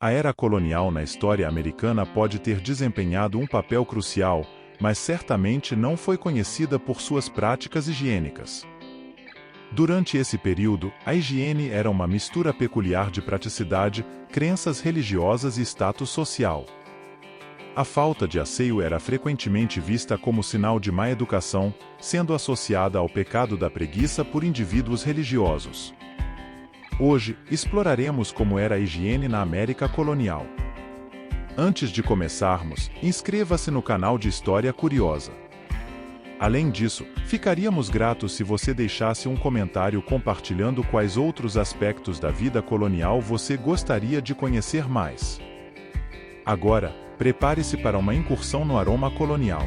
A era colonial na história americana pode ter desempenhado um papel crucial, mas certamente não foi conhecida por suas práticas higiênicas. Durante esse período, a higiene era uma mistura peculiar de praticidade, crenças religiosas e status social. A falta de asseio era frequentemente vista como sinal de má educação, sendo associada ao pecado da preguiça por indivíduos religiosos. Hoje, exploraremos como era a higiene na América colonial. Antes de começarmos, inscreva-se no canal de História Curiosa. Além disso, ficaríamos gratos se você deixasse um comentário compartilhando quais outros aspectos da vida colonial você gostaria de conhecer mais. Agora, prepare-se para uma incursão no aroma colonial.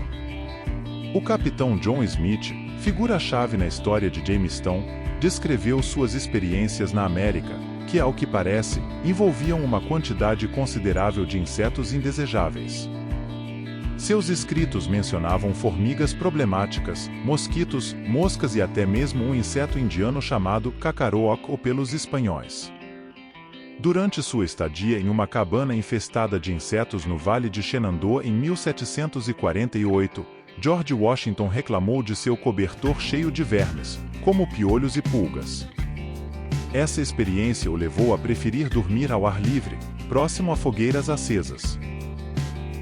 O capitão John Smith, figura-chave na história de Jamestown, descreveu suas experiências na América, que, ao que parece, envolviam uma quantidade considerável de insetos indesejáveis. Seus escritos mencionavam formigas problemáticas, mosquitos, moscas e até mesmo um inseto indiano chamado cacaroc ou pelos espanhóis. Durante sua estadia em uma cabana infestada de insetos no Vale de Shenandoah em 1748, George Washington reclamou de seu cobertor cheio de vermes, como piolhos e pulgas. Essa experiência o levou a preferir dormir ao ar livre, próximo a fogueiras acesas.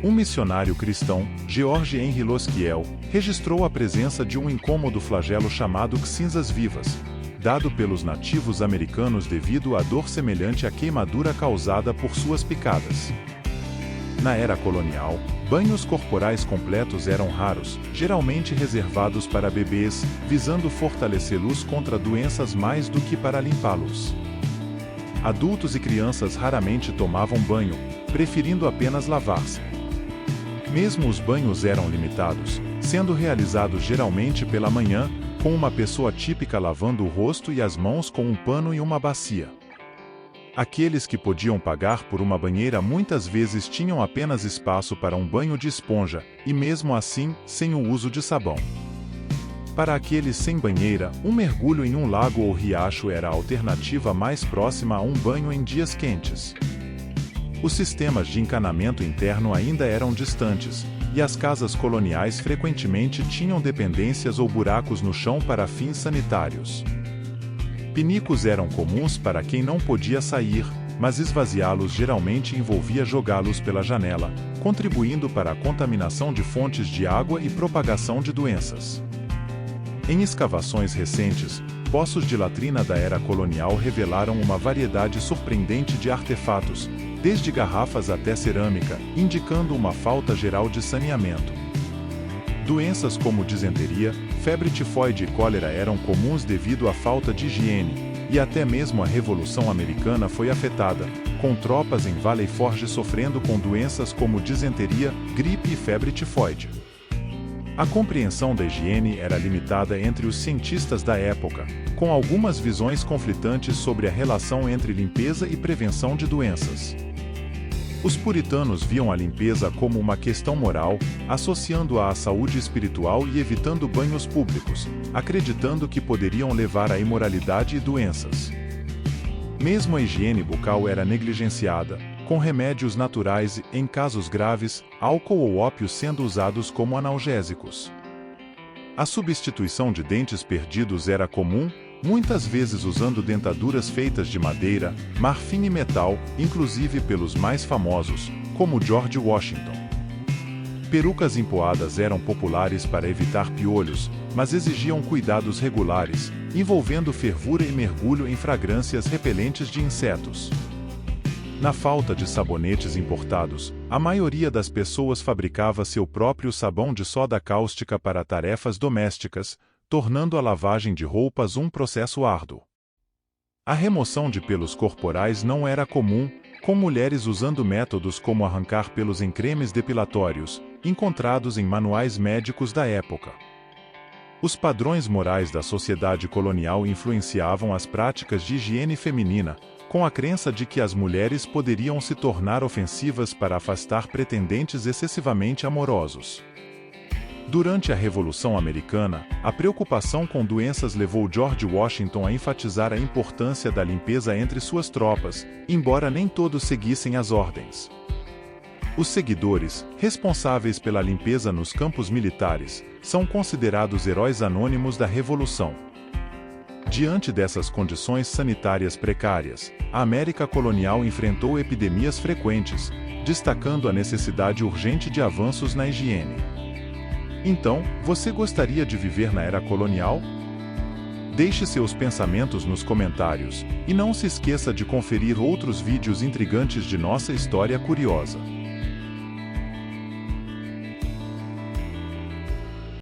Um missionário cristão, George Henry Loskiel, registrou a presença de um incômodo flagelo chamado cinzas vivas, dado pelos nativos americanos devido à dor semelhante à queimadura causada por suas picadas. Na era colonial, banhos corporais completos eram raros, geralmente reservados para bebês, visando fortalecê-los contra doenças mais do que para limpá-los. Adultos e crianças raramente tomavam banho, preferindo apenas lavar-se. Mesmo os banhos eram limitados, sendo realizados geralmente pela manhã, com uma pessoa típica lavando o rosto e as mãos com um pano e uma bacia. Aqueles que podiam pagar por uma banheira muitas vezes tinham apenas espaço para um banho de esponja, e mesmo assim, sem o uso de sabão. Para aqueles sem banheira, um mergulho em um lago ou riacho era a alternativa mais próxima a um banho em dias quentes. Os sistemas de encanamento interno ainda eram distantes, e as casas coloniais frequentemente tinham dependências ou buracos no chão para fins sanitários. Pinicos eram comuns para quem não podia sair, mas esvaziá-los geralmente envolvia jogá-los pela janela, contribuindo para a contaminação de fontes de água e propagação de doenças. Em escavações recentes, poços de latrina da era colonial revelaram uma variedade surpreendente de artefatos, desde garrafas até cerâmica, indicando uma falta geral de saneamento. Doenças como disenteria, febre tifoide e cólera eram comuns devido à falta de higiene, e até mesmo a Revolução Americana foi afetada, com tropas em Valley Forge sofrendo com doenças como disenteria, gripe e febre tifoide. A compreensão da higiene era limitada entre os cientistas da época, com algumas visões conflitantes sobre a relação entre limpeza e prevenção de doenças. Os puritanos viam a limpeza como uma questão moral, associando-a à saúde espiritual e evitando banhos públicos, acreditando que poderiam levar à imoralidade e doenças. Mesmo a higiene bucal era negligenciada, com remédios naturais e, em casos graves, álcool ou ópio sendo usados como analgésicos. A substituição de dentes perdidos era comum, muitas vezes usando dentaduras feitas de madeira, marfim e metal, inclusive pelos mais famosos, como George Washington. Perucas empoadas eram populares para evitar piolhos, mas exigiam cuidados regulares, envolvendo fervura e mergulho em fragrâncias repelentes de insetos. Na falta de sabonetes importados, a maioria das pessoas fabricava seu próprio sabão de soda cáustica para tarefas domésticas, tornando a lavagem de roupas um processo árduo. A remoção de pelos corporais não era comum, com mulheres usando métodos como arrancar pelos em cremes depilatórios, encontrados em manuais médicos da época. Os padrões morais da sociedade colonial influenciavam as práticas de higiene feminina, com a crença de que as mulheres poderiam se tornar ofensivas para afastar pretendentes excessivamente amorosos. Durante a Revolução Americana, a preocupação com doenças levou George Washington a enfatizar a importância da limpeza entre suas tropas, embora nem todos seguissem as ordens. Os seguidores, responsáveis pela limpeza nos campos militares, são considerados heróis anônimos da Revolução. Diante dessas condições sanitárias precárias, a América colonial enfrentou epidemias frequentes, destacando a necessidade urgente de avanços na higiene. Então, você gostaria de viver na era colonial? Deixe seus pensamentos nos comentários, e não se esqueça de conferir outros vídeos intrigantes de nossa história curiosa.